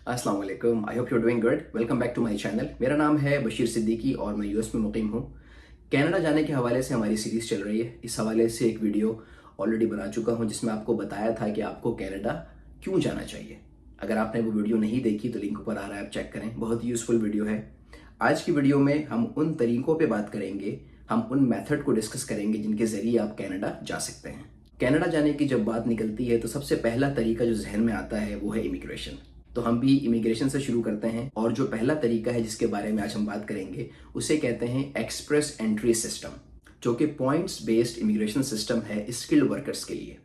अस्सलाम वालेकुम। I hope you doing good. Welcome back to my channel. मेरा नाम है बशीर सिद्दीकी और मैं यूएस में मुकीम हूँ। कनाडा जाने के हवाले से हमारी सीरीज़ चल रही है। इस हवाले से एक वीडियो ऑलरेडी बना चुका हूँ जिसमें आपको बताया था कि आपको कनाडा क्यों जाना चाहिए। अगर आपने वो वीडियो नहीं देखी तो लिंक ऊपर आ रहा है, आप चेक करें। बहुत ही यूज़फुल वीडियो है। आज की वीडियो में हम उन तरीकों पर बात करेंगे, हम उन मेथड को डिस्कस करेंगे जिनके ज़रिए आप कनाडा जा सकते हैं। कनाडा जाने की जब बात निकलती है तो सबसे पहला तरीका जो जहन में आता है वो है इमिग्रेशन। तो हम भी इमिग्रेशन से शुरू करते हैं और जो पहला तरीका है जिसके बारे में आज हम बात करेंगे उसे कहते हैं एक्सप्रेस एंट्री सिस्टम, जो कि पॉइंट्स बेस्ड इमिग्रेशन सिस्टम है स्किल्ड वर्कर्स के लिए।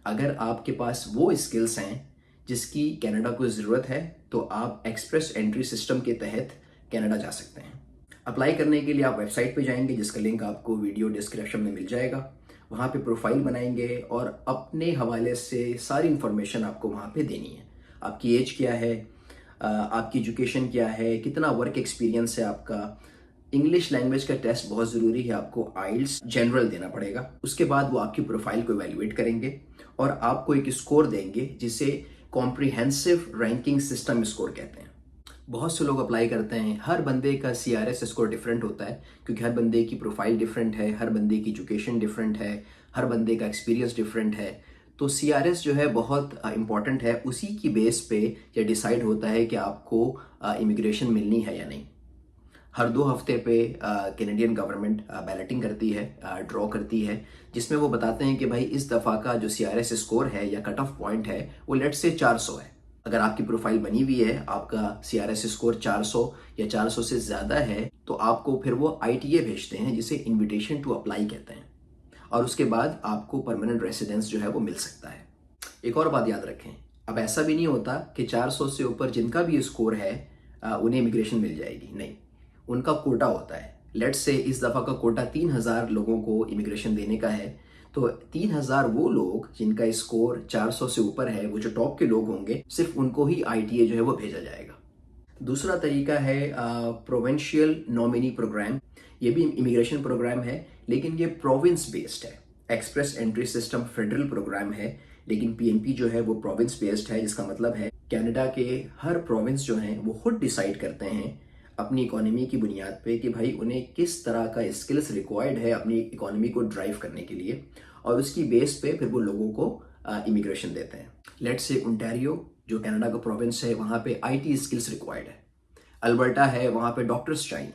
अगर आपके पास वो स्किल्स हैं जिसकी कनाडा को ज़रूरत है तो आप एक्सप्रेस एंट्री सिस्टम के तहत कनाडा जा सकते हैं। अप्लाई करने के लिए आप वेबसाइट पे जाएंगे जिसका लिंक आपको वीडियो डिस्क्रिप्शन में मिल जाएगा। वहाँ पे प्रोफाइल बनाएंगे और अपने हवाले से सारी इंफॉर्मेशन आपको वहाँ पे देनी है। आपकी एज क्या है, आपकी एजुकेशन क्या है, कितना वर्क एक्सपीरियंस है आपका। इंग्लिश लैंग्वेज का टेस्ट बहुत ज़रूरी है, आपको आइल्स जनरल देना पड़ेगा। उसके बाद वो आपकी प्रोफाइल को इवैल्यूएट करेंगे और आपको एक स्कोर देंगे जिसे कॉम्प्रिहेंसिव रैंकिंग सिस्टम स्कोर कहते हैं। बहुत से लोग अप्लाई करते हैं, हर बंदे का CRS स्कोर डिफरेंट होता है क्योंकि हर बंदे की प्रोफाइल डिफरेंट है, हर बंदे की एजुकेशन डिफरेंट है, हर बंदे का एक्सपीरियंस डिफरेंट है। तो CRS जो है बहुत इंपॉर्टेंट है। उसी की बेस पे यह डिसाइड होता है कि आपको इमिग्रेशन मिलनी है या नहीं। हर 2 हफ्ते पे कैनेडियन गवर्नमेंट बैलेटिंग करती है, ड्रॉ करती है, जिसमें वो बताते हैं कि भाई इस दफ़ा का जो CRS स्कोर है या कट ऑफ पॉइंट है वो लेट से 400 है। अगर आपकी प्रोफाइल बनी हुई है, आपका CRS स्कोर 400 या 400 से ज़्यादा है, तो आपको फिर वो ITA भेजते हैं जिसे इनविटेशन टू अप्लाई कहते हैं, और उसके बाद आपको परमानेंट रेसिडेंस जो है वो मिल सकता है। एक और बात याद रखें, अब ऐसा भी नहीं होता कि 400 से ऊपर जिनका भी स्कोर है उन्हें इमिग्रेशन मिल जाएगी, नहीं। उनका कोटा होता है। लेट्स से इस दफ़ा का कोटा 3000 लोगों को इमिग्रेशन देने का है, तो 3000 वो लोग जिनका स्कोर 400 से ऊपर है, वो जो टॉप के लोग होंगे, सिर्फ उनको ही ITA जो है वो भेजा जाएगा। दूसरा तरीका है प्रोविंशियल नॉमिनी प्रोग्राम। ये भी इमिग्रेशन प्रोग्राम है लेकिन ये प्रोविंस बेस्ड है। Express entry system federal program है लेकिन PNP जो है वो प्रोविंस बेस्ड है, जिसका मतलब है कनाडा के हर प्रोविंस जो हैं वो खुद डिसाइड करते हैं अपनी इकोनॉमी की बुनियाद पे कि भाई उन्हें किस तरह का स्किल्स रिक्वायर्ड है अपनी इकोनॉमी को ड्राइव करने के लिए, और उसकी बेस पे फिर वो लोगों को इमिग्रेशन देते हैं। लेट्स से ओंटारियो जो कनाडा का प्रोविंस है वहाँ पे IT स्किल्स रिक्वायर्ड है। अल्बर्टा है, वहाँ पे डॉक्टर्स चाहिए।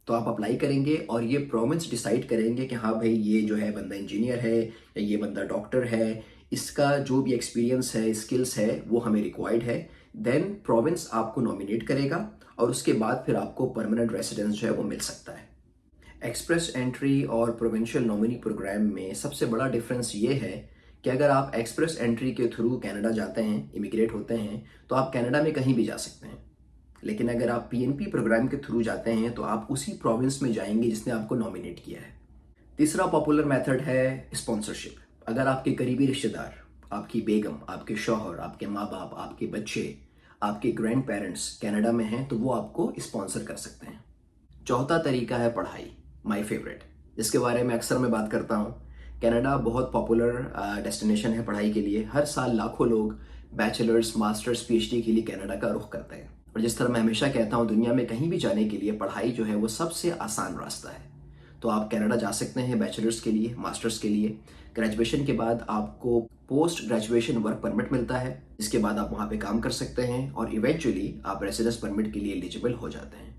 तो आप अप्लाई करेंगे और ये प्रोविंस डिसाइड करेंगे कि हाँ भाई ये जो है बंदा इंजीनियर है या ये बंदा डॉक्टर है, इसका जो भी एक्सपीरियंस है, स्किल्स है, वो हमें रिक्वायर्ड है। देन प्रोविंस आपको नॉमिनेट करेगा और उसके बाद फिर आपको परमानेंट रेसिडेंस जो है वो मिल सकता है। एक्सप्रेस एंट्री और प्रोविंशियल नॉमिनी प्रोग्राम में सबसे बड़ा डिफरेंस ये है कि अगर आप एक्सप्रेस एंट्री के थ्रू कनाडा जाते हैं, इमिग्रेट होते हैं, तो आप कनाडा में कहीं भी जा सकते हैं। लेकिन अगर आप PNP प्रोग्राम के थ्रू जाते हैं तो आप उसी प्रोविंस में जाएंगे जिसने आपको नॉमिनेट किया है। तीसरा पॉपुलर मेथड है स्पॉन्सरशिप। अगर आपके करीबी रिश्तेदार, आपकी बेगम, आपके शौहर, आपके माँ बाप, आपके बच्चे, आपके ग्रैंड पेरेंट्स कनाडा में हैं तो वो आपको स्पॉन्सर कर सकते हैं। चौथा तरीका है पढ़ाई, माय फेवरेट, जिसके बारे में अक्सर मैं बात करता हूँ। कनाडा बहुत पॉपुलर डेस्टिनेशन है पढ़ाई के लिए। हर साल लाखों लोग बैचलर्स, मास्टर्स, PhD के लिए कनाडा का रुख करते हैं। और जिस तरह मैं हमेशा कहता हूँ, दुनिया में कहीं भी जाने के लिए पढ़ाई जो है वो सबसे आसान रास्ता है। तो आप कनाडा जा सकते हैं बैचलर्स के लिए, मास्टर्स के लिए। ग्रेजुएशन के बाद आपको पोस्ट ग्रेजुएशन वर्क परमिट मिलता है, जिसके बाद आप वहाँ पे काम कर सकते हैं और इवेंचुअली आप रेसिडेंस परमिट के लिए एलिजिबल हो जाते हैं।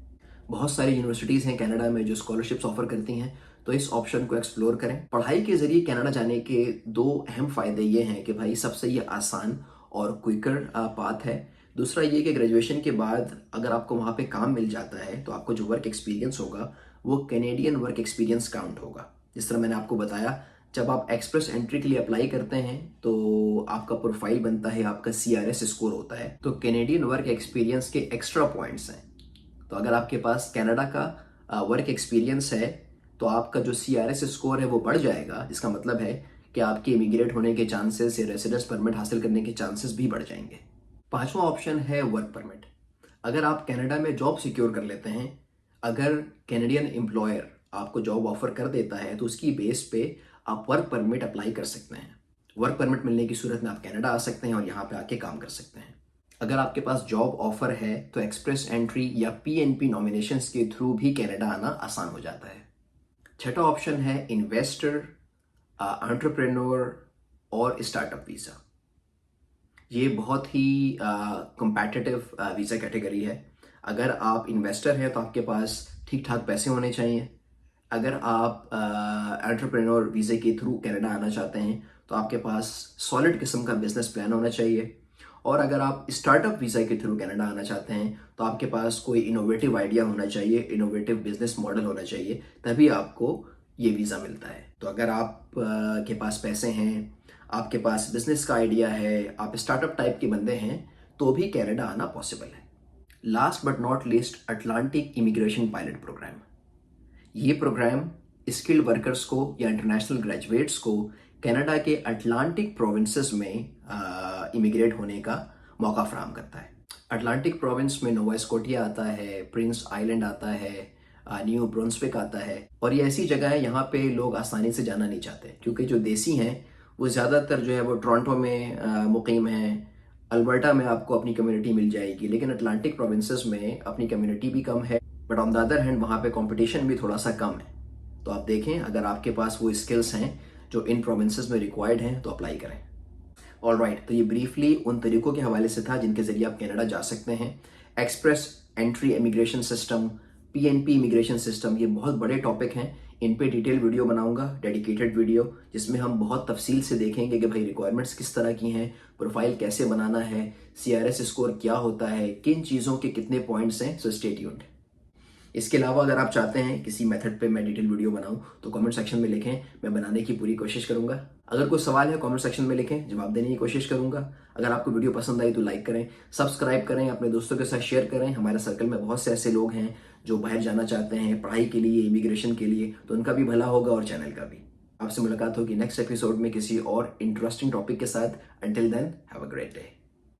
बहुत सारी यूनिवर्सिटीज़ हैं कनाडा में जो स्कॉलरशिप्स ऑफर करती हैं, तो इस ऑप्शन को एक्सप्लोर करें। पढ़ाई के जरिए कनाडा जाने के 2 अहम फ़ायदे ये हैं कि भाई सबसे ये आसान और क्विकर पाथ है। दूसरा ये कि ग्रेजुएशन के बाद अगर आपको वहाँ पे काम मिल जाता है तो आपको जो वर्क एक्सपीरियंस होगा वो कैनेडियन वर्क एक्सपीरियंस काउंट होगा। जिस तरह मैंने आपको बताया, जब आप एक्सप्रेस एंट्री के लिए अप्लाई करते हैं तो आपका प्रोफाइल बनता है, आपका CRS स्कोर होता है, तो कैनेडियन वर्क एक्सपीरियंस के एक्स्ट्रा पॉइंट्स हैं। तो अगर आपके पास कनाडा का वर्क एक्सपीरियंस है तो आपका जो CRS स्कोर है वो बढ़ जाएगा, जिसका मतलब है कि आपके इमिग्रेट होने के चांसेस या रेसिडेंस परमिट हासिल करने के चांसेस भी बढ़ जाएंगे। पांचवा ऑप्शन है वर्क परमिट। अगर आप कनाडा में जॉब सिक्योर कर लेते हैं, अगर कैनेडियन एम्प्लॉयर आपको जॉब ऑफर कर देता है तो उसकी बेस पे आप वर्क परमिट अप्लाई कर सकते हैं। वर्क परमिट मिलने की सूरत में आप कनाडा आ सकते हैं और यहाँ पे आके काम कर सकते हैं। अगर आपके पास जॉब ऑफर है तो एक्सप्रेस एंट्री या पीएनपी नॉमिनेशंस के थ्रू भी कनाडा आना आसान हो जाता है। छठा ऑप्शन है इन्वेस्टर, एंटरप्रेन्योर और स्टार्टअप वीज़ा। ये बहुत ही कंपेटिटिव वीज़ा कैटेगरी है। अगर आप इन्वेस्टर हैं तो आपके पास ठीक ठाक पैसे होने चाहिए। अगर आप एंटरप्रेन्योर वीज़े के थ्रू कनाडा आना चाहते हैं तो आपके पास सॉलिड किस्म का बिजनेस प्लान होना चाहिए। और अगर आप स्टार्टअप वीज़ा के थ्रू कनाडा आना चाहते हैं तो आपके पास कोई इनोवेटिव आइडिया होना चाहिए, इनोवेटिव बिजनेस मॉडल होना चाहिए, तभी आपको ये वीज़ा मिलता है। तो अगर आप के पास पैसे हैं, आपके पास बिजनेस का आइडिया है, आप स्टार्टअप टाइप के बंदे हैं, तो भी कनाडा आना पॉसिबल है। Last but not least, Atlantic immigration pilot program. ये प्रोग्राम स्किल्ड वर्कर्स को या इंटरनेशनल ग्रेजुएट्स को कनाडा के अटलांटिक प्रोविंसेस में इमिग्रेट होने का मौका फराहम करता है। अटलांटिक प्रोविंस में नोवा स्कोटिया आता है, प्रिंस आइलैंड आता है, न्यू ब्रुंसविक आता है, और ये ऐसी जगह है यहाँ पे लोग आसानी से जाना नहीं चाहते क्योंकि जो देसी हैं वो ज़्यादातर जो है वो टोरंटो में मुकीम हैं। अल्बर्टा में आपको अपनी कम्युनिटी मिल जाएगी, लेकिन अटलांटिक प्रोविंसेस में अपनी कम्युनिटी भी कम है, but on the other hand वहाँ पे कंपटीशन भी थोड़ा सा कम है। तो आप देखें, अगर आपके पास वो स्किल्स हैं जो इन प्रोविंसेस में रिक्वायर्ड हैं तो अप्लाई करें। ऑलराइट, तो ये ब्रीफली उन तरीकों के हवाले से था जिनके जरिए आप कनाडा जा सकते हैं। Express entry immigration system, PNP immigration system, ये बहुत बड़े टॉपिक हैं। इन पे डिटेल वीडियो बनाऊंगा, डेडिकेटेड वीडियो, जिसमें हम बहुत तफसील से देखेंगे कि भाई रिक्वायरमेंट्स किस तरह की हैं, प्रोफाइल कैसे बनाना है, सीआरएस स्कोर क्या होता है, किन चीज़ों के कितने पॉइंट्स हैं। So stay tuned. इसके अलावा अगर आप चाहते हैं किसी मेथड पे मैं डिटेल वीडियो बनाऊं तो कमेंट सेक्शन में लिखें, मैं बनाने की पूरी कोशिश करूंगा। अगर कोई सवाल है कमेंट सेक्शन में लिखें, जवाब देने की कोशिश करूंगा। अगर आपको वीडियो पसंद आई तो लाइक करें, सब्सक्राइब करें, अपने दोस्तों के साथ शेयर करें। हमारे सर्कल में बहुत से ऐसे लोग हैं जो बाहर जाना चाहते हैं पढ़ाई के लिए, इमिग्रेशन के लिए, तो उनका भी भला होगा और चैनल का भी। आपसे मुलाकात होगी नेक्स्ट एपिसोड में किसी और इंटरेस्टिंग टॉपिक के साथ। Until then, have a great day.